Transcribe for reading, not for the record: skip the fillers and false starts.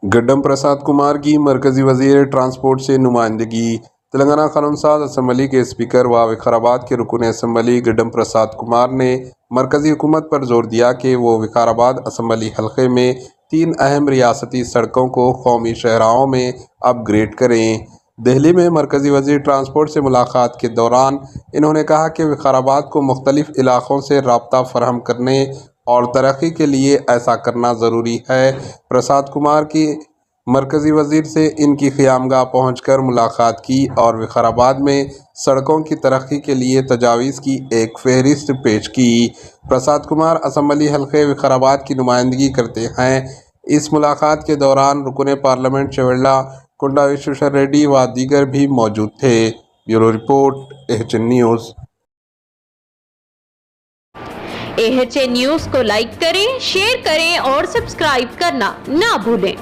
गड्डम प्रसाद कुमार की मरकजी वजीर ट्रांसपोर्ट से नुमाइंदगी। तेलंगाना कानून साज असम्बली के स्पीकर व विकाराबाद के रुकन असम्बली गड्डम प्रसाद कुमार ने मरकजी हुकूमत पर जोर दिया कि वो विकाराबाद असम्बली हलके में 3 अहम रियासती सड़कों को कौमी शहराहों में अपग्रेड करें। दिल्ली में मरकजी वजीर ट्रांसपोर्ट से मुलाकात के दौरान इन्होंने कहा कि विकाराबाद को मुख्तलिफ इलाकों से राब्ता फराहम करने और तरक्की के लिए ऐसा करना ज़रूरी है। प्रसाद कुमार की मरकज़ी वज़ीर से इनकी क़यामगाह पहुंचकर मुलाकात की और विकाराबाद में सड़कों की तरक्की के लिए तजावीज़ की एक फ़हरिस्त पेश की। प्रसाद कुमार असम्बली हल्के विकाराबाद की नुमाइंदगी करते हैं। इस मुलाकात के दौरान रुकन पार्लियामेंट चवेल्ला कुंडा विश्वेश्वर रेड्डी व दीगर भी मौजूद थे। Bureau report HN news. HN news को लाइक करें, शेयर करें और सब्सक्राइब करना ना भूलें।